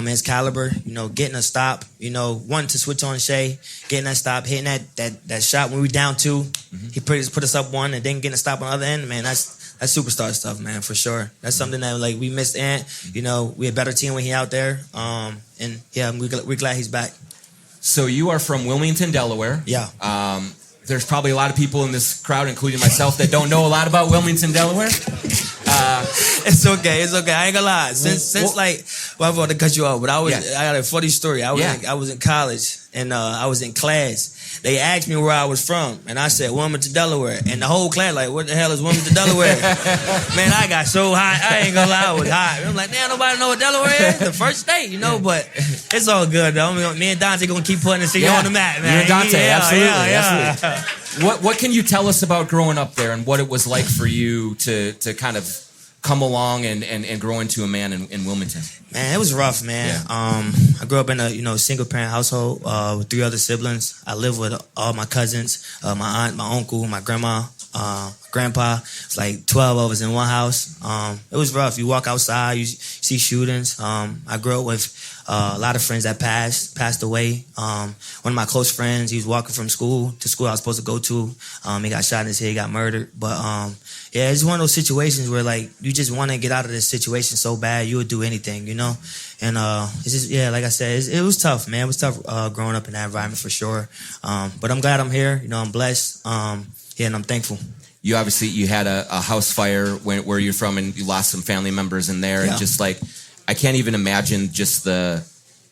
his caliber, you know, getting a stop, you know, wanting to switch on Shea, getting that stop, hitting that shot when we were down 2. He put us up 1 and then getting a stop on the other end. Man, that's that's superstar stuff, man, for sure. That's something that like we missed Ant. You know, we a better team when he out there. And yeah, we're glad he's back. So you are from Wilmington, Delaware. Yeah. There's probably a lot of people in this crowd, including myself, that don't know a lot about Wilmington, Delaware. It's okay. I ain't gonna lie. Since like, well, I'm about to cut you off, but I got a funny story. I was in college and I was in class. They asked me where I was from, and I said Wilmington, Delaware. And the whole class like, what the hell is Wilmington, Delaware? Man, I got so hot. I ain't gonna lie, I was hot. I'm like, damn, nobody know what Delaware is. The first state, you know. But it's all good though. Me and Dante gonna keep putting the city on the map, man. You and Dante, absolutely. Yeah. What can you tell us about growing up there and what it was like for you to kind of come along and grow into a man in Wilmington? Man, it was rough, man. Yeah. I grew up in a single parent household with 3 other siblings. I lived with all my cousins, my aunt, my uncle, my grandma, grandpa. It's like 12 of us in one house. It was rough. You walk outside, you see shootings. I grew up with a lot of friends that passed away. One of my close friends, he was walking from school to school I was supposed to go to. He got shot in his head, he got murdered. But yeah, it's one of those situations where like you just want to get out of this situation so bad you would do anything, you know. And it's just like I said, it was tough, man. It was tough growing up in that environment for sure. But I'm glad I'm here. You know, I'm blessed. And I'm thankful. You obviously had a house fire where you're from, and you lost some family members in there, and just like I can't even imagine just the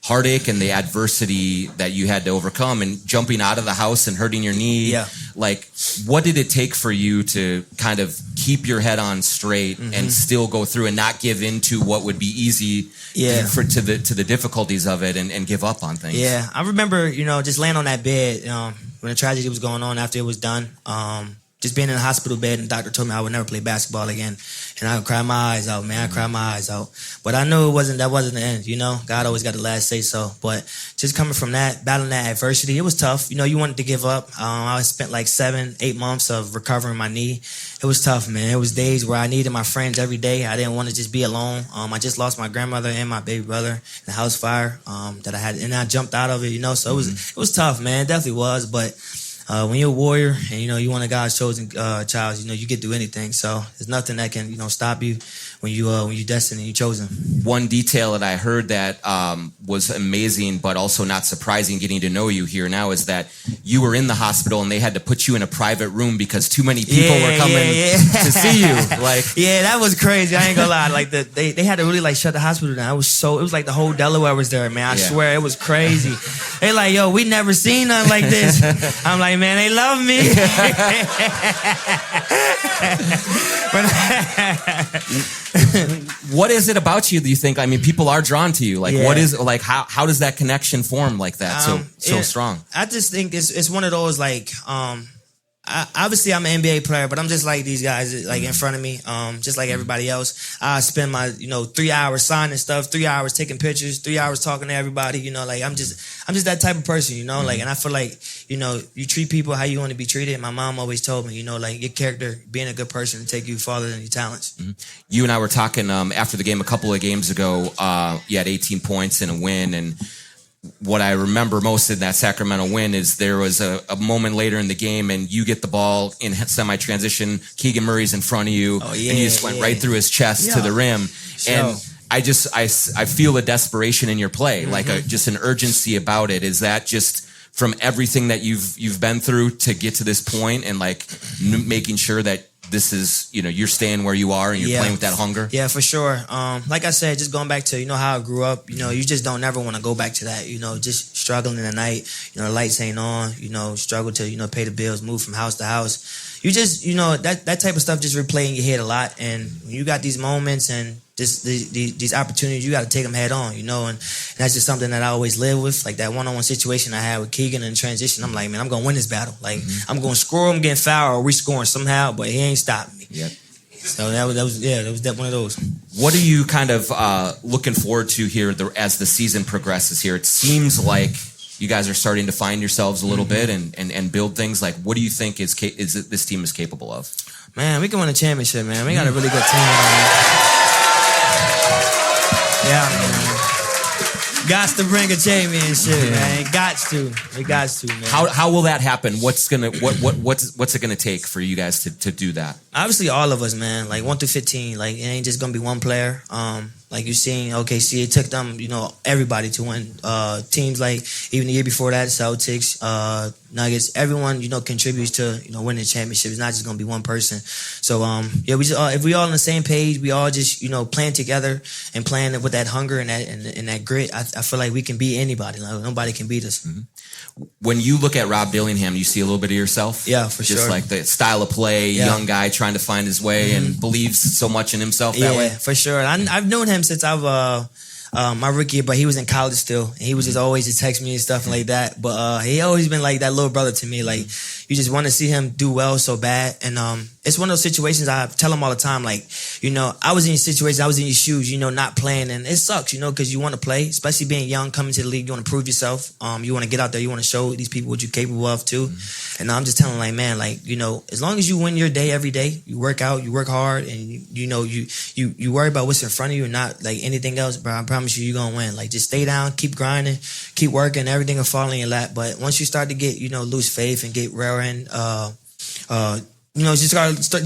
heartache and the adversity that you had to overcome, and jumping out of the house and hurting your knee. Yeah. Like, what did it take for you to kind of keep your head on straight and still go through and not give into what would be easy to the difficulties of it and give up on things? Yeah, I remember, just laying on that bed when the tragedy was going on after it was done. Just being in a hospital bed, and the doctor told me I would never play basketball again. And I would cry my eyes out, man. I cried my eyes out. But I knew that wasn't the end, God always got the last say so. But just coming from that, battling that adversity, it was tough. You wanted to give up. I spent like 7-8 months of recovering my knee. It was tough, man. It was days where I needed my friends every day. I didn't want to just be alone. I just lost my grandmother and my baby brother in the house fire that I had. And I jumped out of it, So it was tough, man. It definitely was. But when you're a warrior and you one of God's chosen child, you get through anything. So there's nothing that can stop you when you're destined and you're chosen. One detail that I heard that was amazing, but also not surprising, getting to know you here now, is that you were in the hospital and they had to put you in a private room because too many people were coming to see you. Like, that was crazy. I ain't gonna lie. Like they had to really shut the hospital down. It was like the whole Delaware was there, man. I swear it was crazy. They like, yo, we never seen nothing like this. I'm like, man, they love me. What is it about you, do you think? I mean, people are drawn to you. Like, what is, like, how does that connection form like that so strong? I just think it's one of those, like, obviously I'm an NBA player, but I'm just like these guys, like in front of me, just like everybody else. I spend my 3 hours signing stuff, 3 hours taking pictures, 3 hours talking to everybody. Like I'm just that type of person, like, and I feel like you treat people how you want to be treated. My mom always told me, like your character, being a good person, to take you farther than your talents. You and I were talking after the game a couple of games ago. You had 18 points and a win, and what I remember most in that Sacramento win is there was a moment later in the game and you get the ball in semi-transition. Keegan Murray's in front of you, and you just went right through his chest to the rim. And I feel a desperation in your play, like just an urgency about it. Is that just from everything that you've been through to get to this point, and like making sure that this is, you're staying where you are and you're playing with that hunger? Yeah, for sure. Like I said, just going back to, how I grew up, you just don't ever want to go back to that, just struggling in the night, the lights ain't on, struggle to, pay the bills, move from house to house. You just, that type of stuff just replay in your head a lot. And when you got these moments and these opportunities, you got to take them head on, and that's just something that I always live with. Like that one-on-one situation I had with Keegan in transition, I'm like, man, I'm going to win this battle. Like, I'm going to score, I'm getting fouled, or we scoring somehow, but he ain't stopping me. Yep. So that was one of those. What are you kind of looking forward to here as the season progresses here? It seems like you guys are starting to find yourselves a little bit and build things. Like, what do you think this team is capable of? Man, we can win a championship, man. We got a really good team, man. Yeah, man. Gots to bring a championship, man. Gots to, man. How will that happen? What's it gonna take for you guys to do that? Obviously, all of us, man. Like 1 through 15, like it ain't just gonna be one player. Like you seen OKC, it took them, everybody to win. Teams like even the year before that, Celtics, Nuggets, everyone, contributes to winning the championship. It's not just gonna be one person. So we just if we all on the same page, we all just playing together and playing with that hunger and that grit. I feel like we can beat anybody. Like nobody can beat us. Mm-hmm. When you look at Rob Dillingham, you see a little bit of yourself. Yeah, for sure. Just like the style of play, young guy trying to find his way and believes so much in himself that way. Yeah, for sure. I've known him since I've my rookie year, but he was in college still. And he was just always to text me and stuff like that. But he always been like that little brother to me. Like you just want to see him do well so bad. And it's one of those situations I tell him all the time. Like I was in your situation, I was in your shoes. Not playing, and it sucks. Because you want to play, especially being young, coming to the league. You want to prove yourself. You want to get out there. You want to show these people what you're capable of too. And I'm just telling him, like, man, like as long as you win your day every day, you work out, you work hard, and you worry about what's in front of you and not like anything else, bro. I promise you're gonna win. Like just stay down, keep grinding, keep working, everything will fall in your lap. But once you start to get lose faith and get rearing, just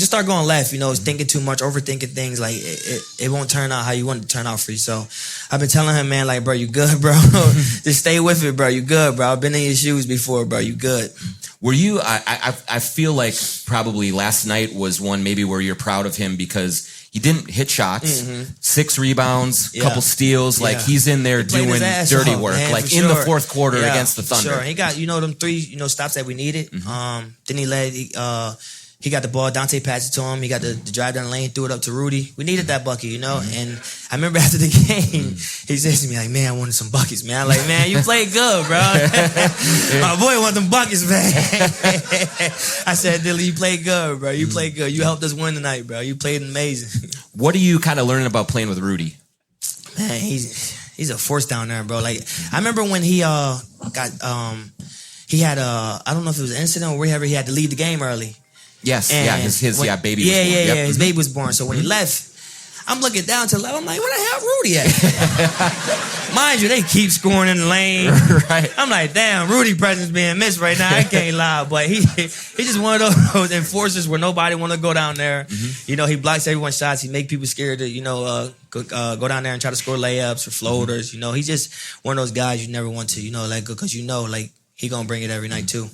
start going left. Thinking too much, overthinking things. Like it won't turn out how you want it to turn out for you. So I've been telling him, man, like, bro, you good, bro. Just stay with it, bro. You good, bro. I've been in your shoes before, bro. You good. Were you? I feel like probably last night was one maybe where you're proud of him because he didn't hit shots, 6 rebounds, couple steals. Like he's in there doing dirty work, man, like in the fourth quarter against the Thunder. Sure, he got them 3 stops that we needed. Then he led. He got the ball. Dante passed it to him. He got the drive down the lane, threw it up to Rudy. We needed that bucket, And I remember after the game, he says to me, like, man, I wanted some buckets, man. I'm like, man, you played good, bro. My boy want them buckets, man. I said, Dilly, you played good, bro. You played good. You helped us win tonight, bro. You played amazing. What are you kind of learning about playing with Rudy? Man, he's a force down there, bro. Like, I remember when he got, he had I don't know if it was an incident or wherever he had to leave the game early. Yes, and his baby was born. Yeah, his baby was born. So when he left, I'm looking down to the left. I'm like, where the hell Rudy at? Mind you, they keep scoring in the lane. Right. I'm like, damn, Rudy presence being missed right now. I can't lie. But he's just one of those enforcers where nobody want to go down there. He blocks everyone's shots. He make people scared to, go down there and try to score layups or floaters. He's just one of those guys you never want to, let go because like, he gonna bring it every night too.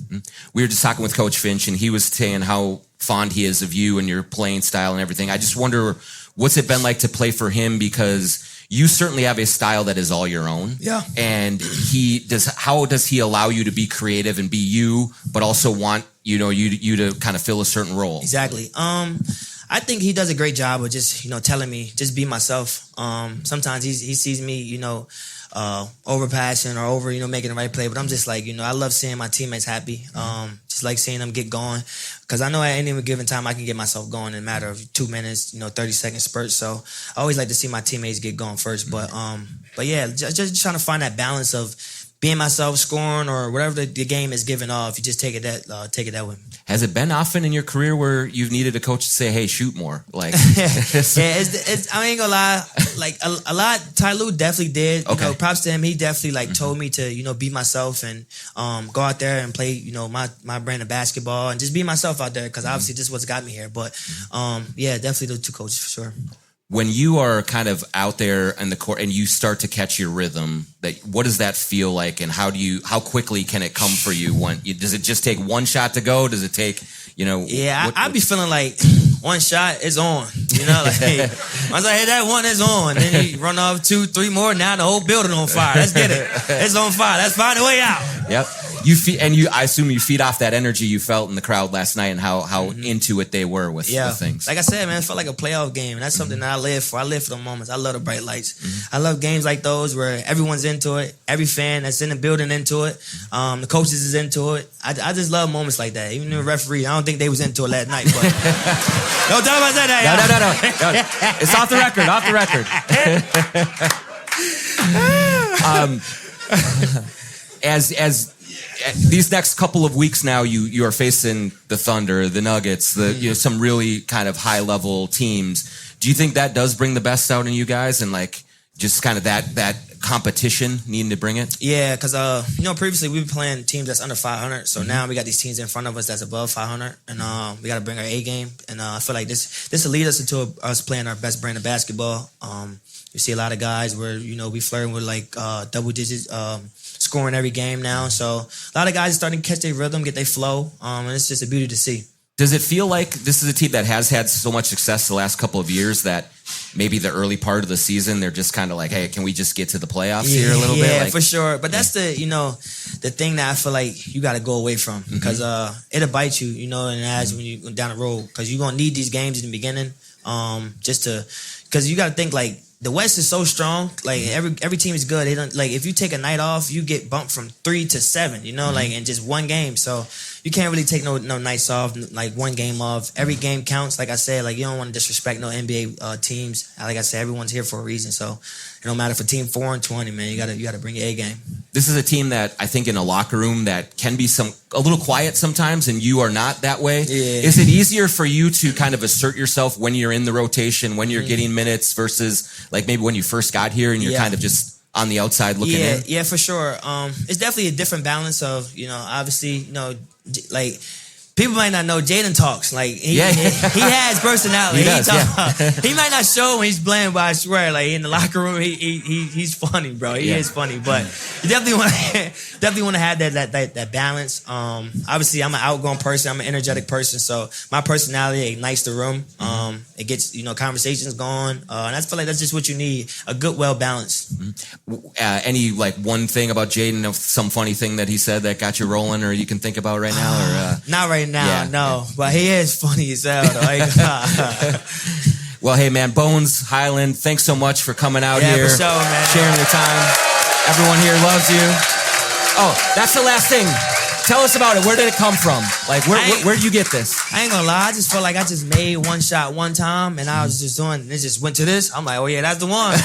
We were just talking with Coach Finch, and he was saying how fond he is of you and your playing style and everything. I just wonder, what's it been like to play for him? Because you certainly have a style that is all your own. Yeah. And how does he allow you to be creative and be you, but also want you to kind of fill a certain role? Exactly. I think he does a great job of just telling me just be myself. Sometimes he sees me overpassing or over making the right play, but I'm just like I love seeing my teammates happy. Just like seeing them get going, because I know at any given time I can get myself going in a matter of 2 minutes, 30-second spurts. So I always like to see my teammates get going first. But yeah, just trying to find that balance of being myself, scoring, or whatever the game is giving off. You just take it that way. Has it been often in your career where you've needed a coach to say, "Hey, shoot more"? Like, yeah, it's I ain't gonna lie. Like a lot. Ty Lue definitely did. Okay. Props to him. He definitely told me to be myself and go out there and play my brand of basketball and just be myself out there, because obviously this is what's got me here. But yeah, definitely the 2 coaches for sure. When you are kind of out there in the court and you start to catch your rhythm, what does that feel like, and how quickly can it come for you? Does it just take one shot to go? Does it take, Yeah, I be feeling like one shot is on. Like once I hit that one, it's on. Then you run off 2, 3 more. Now the whole building on fire. Let's get it. It's on fire. Let's find a way out. Yep. I assume you feed off that energy you felt in the crowd last night and how into it they were with things. Like I said, man, it felt like a playoff game. And that's something that I live for. I live for the moments. I love the bright lights. I love games like those where everyone's into it. Every fan that's in the building into it. The coaches is into it. I just love moments like that. Even the referee, I don't think they was into it last night. But don't tell them I said that. No. It's off the record. Off the record. As these next couple of weeks now, you are facing the Thunder, the Nuggets, some really kind of high level teams. Do you think that does bring the best out in you guys, and like Just kind of that competition, needing to bring it? Yeah, because previously we were playing teams that's under 500, so now we got these teams in front of us that's above 500, and we got to bring our A game. And I feel like this will lead us into us playing our best brand of basketball. You see a lot of guys where we flirting with like double digits scoring every game now. So a lot of guys are starting to catch their rhythm, get their flow, and it's just a beauty to see. Does it feel like this is a team that has had so much success the last couple of years that maybe the early part of the season they're just kind of like, hey, can we just get to the playoffs here a little bit? Yeah, for sure. But that's the thing that I feel like you got to go away from, because it'll bite you, and as when you go down the road, because you're gonna need these games in the beginning, because you got to think like. The West is so strong. Like every team is good. They don't like if you take a night off, you get bumped from 3 to 7. Like in just one game. So you can't really take no nights off. Like one game off. Every game counts. Like I said, like you don't want to disrespect no NBA teams. Like I said, everyone's here for a reason. So it don't matter for team 4 and 20, man. You gotta bring your A game. This is a team that I think in a locker room that can be a little quiet sometimes, and you are not that way. Yeah. Is it easier for you to kind of assert yourself when you're in the rotation, when you're getting minutes versus like maybe when you first got here and you're kind of just on the outside looking in? Yeah, for sure. It's definitely a different balance of, obviously, like people might not know Jaden talks. Like he has personality. He does, he might not show when he's playing, but I swear, like in the locker room, he's funny, bro. He is funny, but you definitely want to have that balance. Obviously, I'm an outgoing person. I'm an energetic person, so my personality ignites the room. It gets conversations going, and I feel like that's just what you need: a good, well balanced. Any like one thing about Jaden, some funny thing that he said that got you rolling, or you can think about right now, or not right now, no. But he is funny as hell, though. Well, hey, man, Bones Hyland, thanks so much for coming out here, for sure, man. Sharing your time. Everyone here loves you. Oh, that's the last thing. Tell us about it. Where did it come from? Like, where did you get this? I ain't gonna lie. I just felt like I just made one shot one time, and I was just doing. It just went to this. I'm like, oh yeah, that's the one.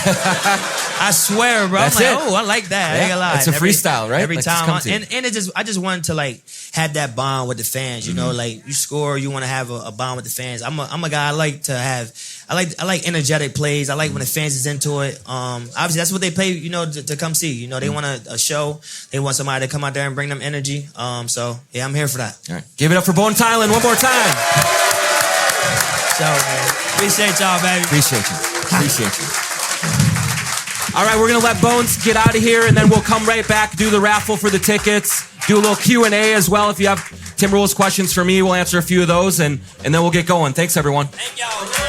I swear, bro. I'm like, oh, I like that. I ain't gonna lie. It's a freestyle, right? Every time, and I just wanted to like have that bond with the fans. Like you score, you want to have a bond with the fans. I'm a guy. I like to have. I like energetic plays. I like when the fans is into it. Obviously, that's what they pay. To come see. They want a show. They want somebody to come out there and bring them energy. So yeah, I'm here for that. All right. Give it up for Bones Hyland one more time. So, man. Appreciate y'all, baby. Appreciate you. All right, we're gonna let Bones get out of here, and then we'll come right back, do the raffle for the tickets, do a little Q&A as well. If you have Timberwolves questions for me, we'll answer a few of those, and then we'll get going. Thanks, everyone. Thank y'all.